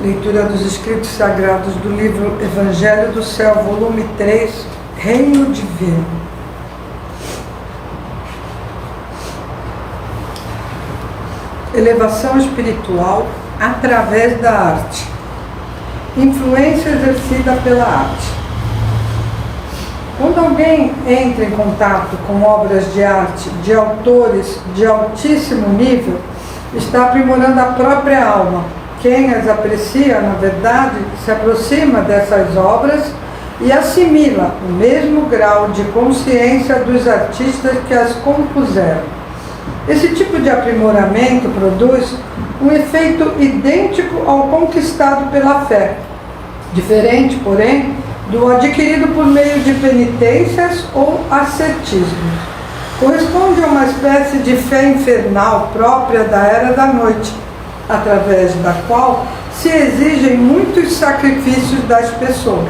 Leitura dos Escritos Sagrados do livro Evangelho do Céu, volume 3, Reino Divino. Elevação espiritual através da arte. Influência exercida pela arte. Quando alguém entra em contato com obras de arte de autores de altíssimo nível, está aprimorando a própria alma. Quem as aprecia, na verdade, se aproxima dessas obras e assimila o mesmo grau de consciência dos artistas que as compuseram. Esse tipo de aprimoramento produz um efeito idêntico ao conquistado pela fé, diferente, porém, do adquirido por meio de penitências ou ascetismos. Corresponde a uma espécie de fé infernal própria da era da noite, através da qual se exigem muitos sacrifícios das pessoas.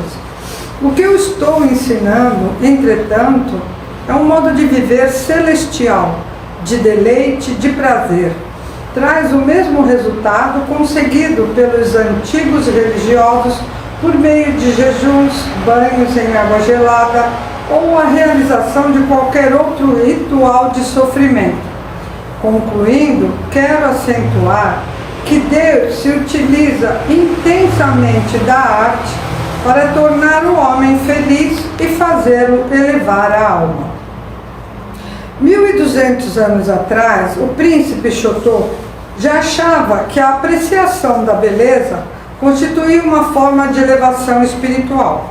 O que eu estou ensinando, entretanto, é um modo de viver celestial, de deleite, de prazer. Traz o mesmo resultado conseguido pelos antigos religiosos por meio de jejuns, banhos em água gelada ou a realização de qualquer outro ritual de sofrimento. Concluindo, quero acentuar que Deus se utiliza intensamente da arte para tornar o homem feliz e fazê-lo elevar a alma. 1200 anos atrás, o príncipe Chotô já achava que a apreciação da beleza constituía uma forma de elevação espiritual.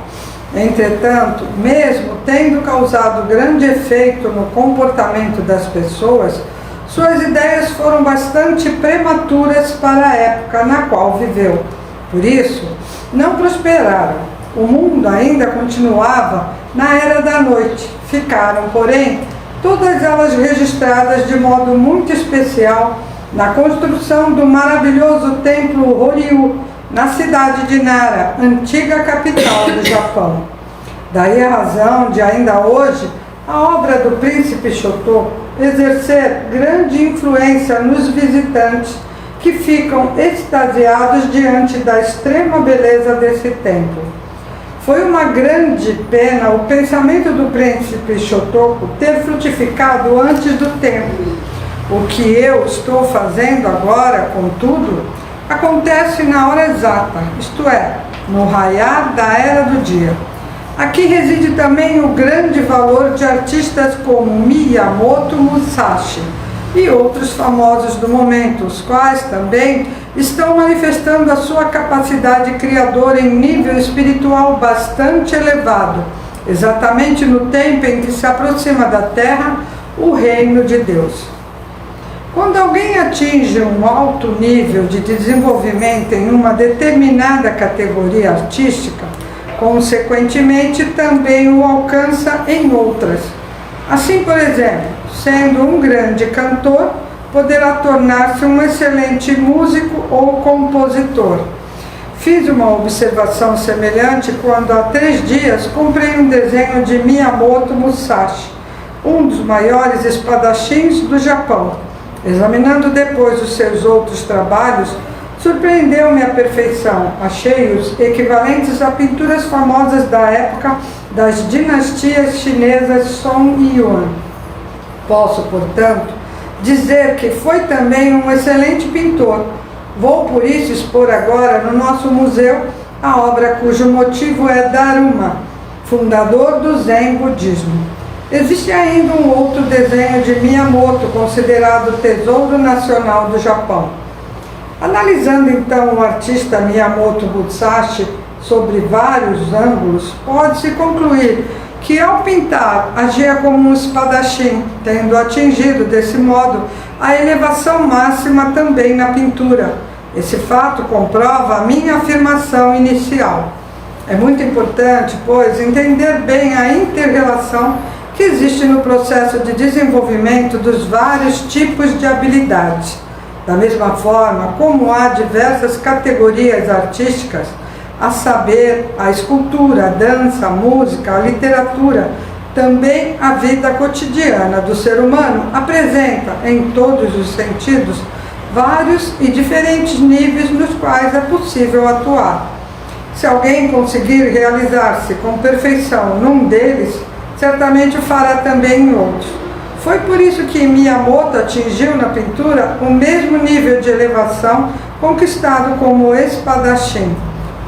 Entretanto, mesmo tendo causado grande efeito no comportamento das pessoas, suas ideias foram bastante prematuras para a época na qual viveu. Por isso, não prosperaram. O mundo ainda continuava na era da noite. Ficaram, porém, todas elas registradas de modo muito especial na construção do maravilhoso templo Horyu, na cidade de Nara, antiga capital do Japão. Daí a razão de, ainda hoje, a obra do príncipe Chotô exercer grande influência nos visitantes que ficam extasiados diante da extrema beleza desse templo. Foi uma grande pena o pensamento do príncipe Chotô ter frutificado antes do tempo. O que eu estou fazendo agora, contudo, acontece na hora exata, isto é, no raiar da era do dia. Aqui reside também o grande valor de artistas como Miyamoto Musashi e outros famosos do momento, os quais também estão manifestando a sua capacidade criadora em nível espiritual bastante elevado, exatamente no tempo em que se aproxima da Terra o reino de Deus. Quando alguém atinge um alto nível de desenvolvimento em uma determinada categoria artística, consequentemente também o alcança em outras. Assim, por exemplo, sendo um grande cantor, poderá tornar-se um excelente músico ou compositor. Fiz uma observação semelhante quando há 3 dias comprei um desenho de Miyamoto Musashi, um dos maiores espadachins do Japão. Examinando depois os seus outros trabalhos, surpreendeu-me a perfeição. Achei-os equivalentes a pinturas famosas da época das dinastias chinesas Song e Yuan. Posso, portanto, dizer que foi também um excelente pintor. Vou, por isso, expor agora no nosso museu a obra cujo motivo é Daruma, fundador do Zen Budismo. Existe ainda um outro desenho de Miyamoto, considerado tesouro nacional do Japão. Analisando então o artista Miyamoto Musashi sobre vários ângulos, pode-se concluir que ao pintar agia como um espadachim, tendo atingido desse modo a elevação máxima também na pintura. Esse fato comprova a minha afirmação inicial. É muito importante, pois, entender bem a inter-relação que existe no processo de desenvolvimento dos vários tipos de habilidades. Da mesma forma como há diversas categorias artísticas, a saber, a escultura, a dança, a música, a literatura, também a vida cotidiana do ser humano apresenta, em todos os sentidos, vários e diferentes níveis nos quais é possível atuar. Se alguém conseguir realizar-se com perfeição num deles, certamente o fará também em outros. Foi por isso que Miyamoto atingiu na pintura o mesmo nível de elevação conquistado como espadachim.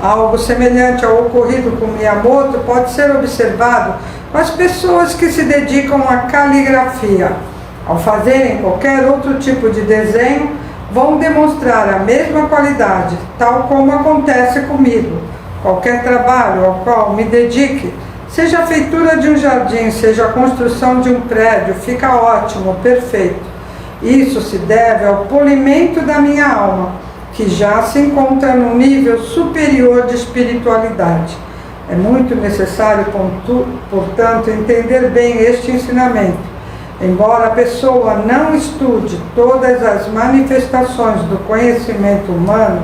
Algo semelhante ao ocorrido com Miyamoto pode ser observado com as pessoas que se dedicam à caligrafia. Ao fazerem qualquer outro tipo de desenho, vão demonstrar a mesma qualidade, tal como acontece comigo. Qualquer trabalho ao qual me dedique, seja a feitura de um jardim, seja a construção de um prédio, fica ótimo, perfeito. Isso se deve ao polimento da minha alma, que já se encontra num nível superior de espiritualidade. É muito necessário, portanto, entender bem este ensinamento. Embora a pessoa não estude todas as manifestações do conhecimento humano,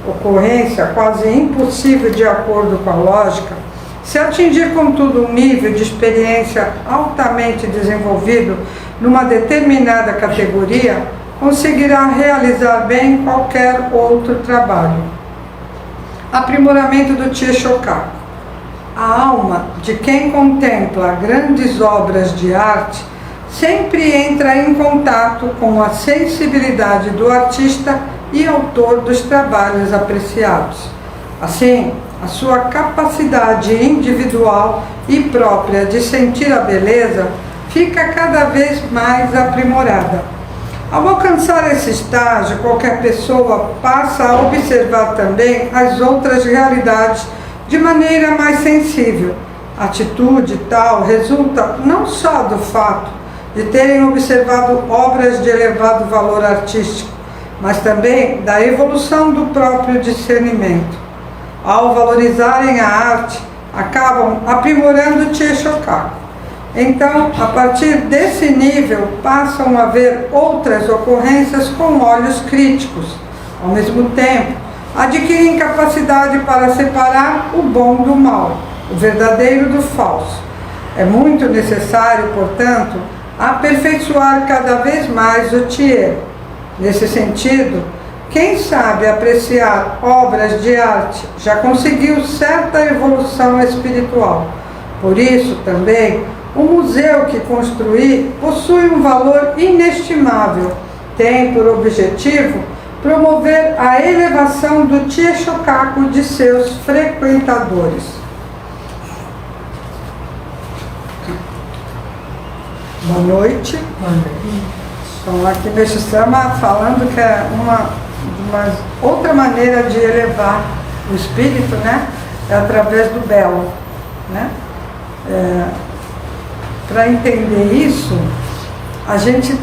ocorrência quase impossível de acordo com a lógica, se atingir, contudo, um nível de experiência altamente desenvolvido numa determinada categoria, conseguirá realizar bem qualquer outro trabalho. Aprimoramento do Chieshokaku. A alma de quem contempla grandes obras de arte sempre entra em contato com a sensibilidade do artista e autor dos trabalhos apreciados. Assim, a sua capacidade individual e própria de sentir a beleza fica cada vez mais aprimorada. Ao alcançar esse estágio, qualquer pessoa passa a observar também as outras realidades de maneira mais sensível. A atitude tal resulta não só do fato de terem observado obras de elevado valor artístico, mas também da evolução do próprio discernimento. Ao valorizarem a arte, acabam aprimorando o Chieshokaku. Então, a partir desse nível, passam a ver outras ocorrências com olhos críticos. Ao mesmo tempo, adquirem capacidade para separar o bom do mal, o verdadeiro do falso. É muito necessário, portanto, aperfeiçoar cada vez mais o Chie. Nesse sentido, quem sabe apreciar obras de arte já conseguiu certa evolução espiritual. Por isso, também, o museu que construí possui um valor inestimável. Tem por objetivo promover a elevação do Chieshokaku de seus frequentadores. Boa noite. Então, aqui neste Sama falando que é uma outra maneira de elevar o espírito, né? É através do belo, né? Para entender isso, a gente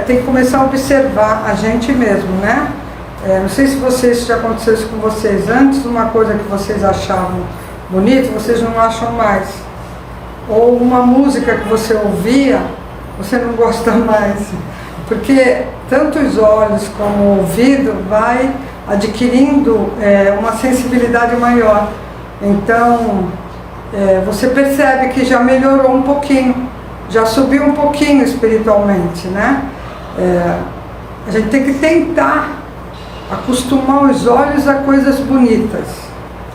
tem que começar a observar a gente mesmo, né? Não sei se já aconteceu isso com vocês antes, uma coisa que vocês achavam bonita, vocês não acham mais. Ou uma música que você ouvia, você não gosta mais. Porque tanto os olhos como o ouvido vai adquirindo uma sensibilidade maior. Então, você percebe que já melhorou um pouquinho, já subiu um pouquinho espiritualmente, né? A gente tem que tentar acostumar os olhos a coisas bonitas,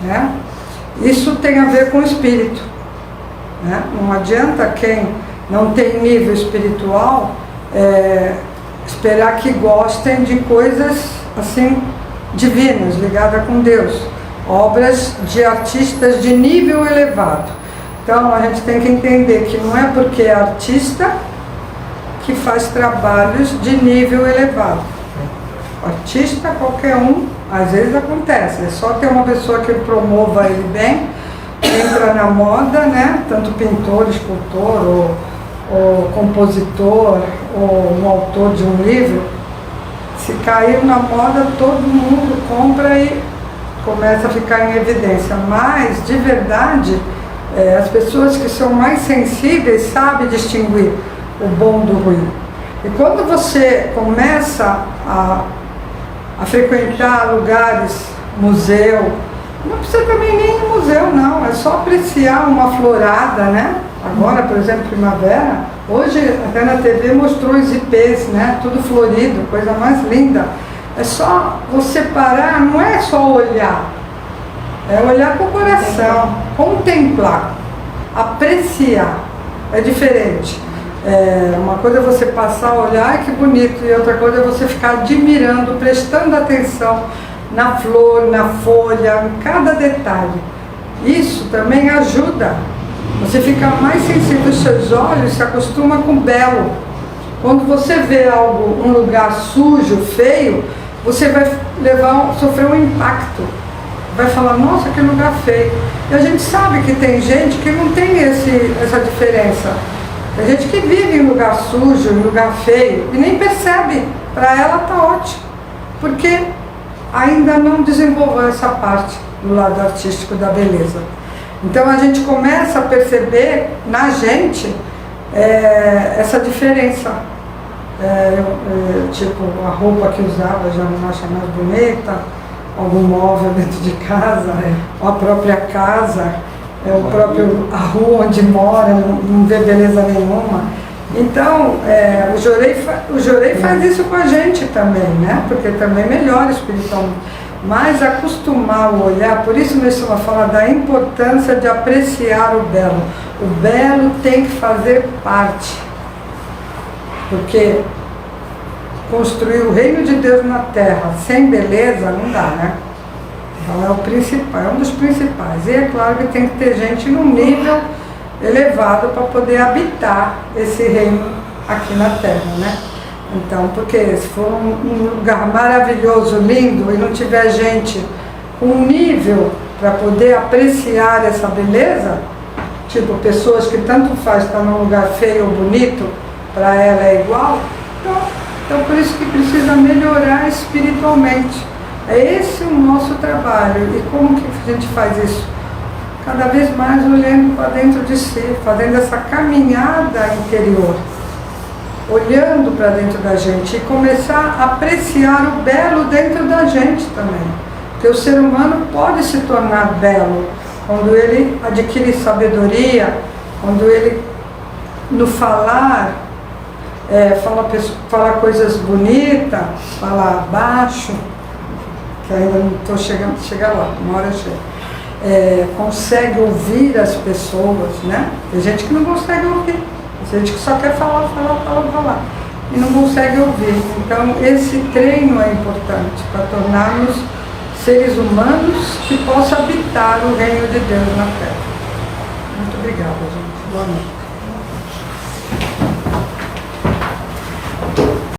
né? Isso tem a ver com o espírito, né? Não adianta quem não tem nível espiritual esperar que gostem de coisas assim divinas, ligadas com Deus, obras de artistas de nível elevado. Então a gente tem que entender que não é porque é artista que faz trabalhos de nível elevado. Artista qualquer um, às vezes acontece, é só ter uma pessoa que promova ele bem, entra na moda, né? Tanto pintor, escultor, ou compositor, ou um autor de um livro, se cair na moda, todo mundo compra e começa a ficar em evidência. Mas, de verdade, as pessoas que são mais sensíveis sabem distinguir o bom do ruim. E quando você começa a frequentar lugares, museu, não precisa também nem ir em museu, não, é só apreciar uma florada, né? Agora, por exemplo, primavera, hoje até na TV mostrou os ipês, né? Tudo florido, coisa mais linda. É só você parar, não é só olhar, é olhar com o coração, contemplar, apreciar, é diferente. Uma coisa é você passar a olhar, ai que bonito, e outra coisa é você ficar admirando, prestando atenção na flor, na folha, em cada detalhe. Isso também ajuda. Você fica mais sensível, os seus olhos se acostumam com o belo. Quando você vê algo, um lugar sujo, feio, você vai sofrer um impacto. Vai falar, nossa, que lugar feio. E a gente sabe que tem gente que não tem essa diferença. Tem gente que vive em lugar sujo, em lugar feio, e nem percebe. Para ela tá ótimo. Porque ainda não desenvolveu essa parte do lado artístico da beleza. Então a gente começa a perceber na gente essa diferença. Tipo, a roupa que usava já não acha mais bonita, algum móvel dentro de casa, a própria casa, a rua onde mora, não vê beleza nenhuma. Então, o Jorei faz isso com a gente também, né? Porque também melhora espiritualmente. Mas acostumar o olhar, por isso nós estamos falando da importância de apreciar o belo. O belo tem que fazer parte. Porque construir o reino de Deus na terra sem beleza não dá, né? Então é o principal, é um dos principais. E é claro que tem que ter gente num nível elevado para poder habitar esse reino aqui na terra, né? Então, porque se for um lugar maravilhoso, lindo, e não tiver gente com um nível para poder apreciar essa beleza, tipo pessoas que tanto faz estar num lugar feio ou bonito, para ela é igual, então por isso que precisa melhorar espiritualmente. É esse o nosso trabalho. E como que a gente faz isso? Cada vez mais olhando para dentro de si, fazendo essa caminhada interior, olhando para dentro da gente e começar a apreciar o belo dentro da gente também. Porque o ser humano pode se tornar belo quando ele adquire sabedoria, quando ele, no falar, fala coisas bonitas, fala baixo, que ainda não estou chegando, chega lá, uma hora chega. Consegue ouvir as pessoas, né? Tem gente que não consegue ouvir, tem gente que só quer falar, e não consegue ouvir. Então, esse treino é importante para tornarmos seres humanos que possam habitar o reino de Deus na terra. Muito obrigada, gente. Boa noite.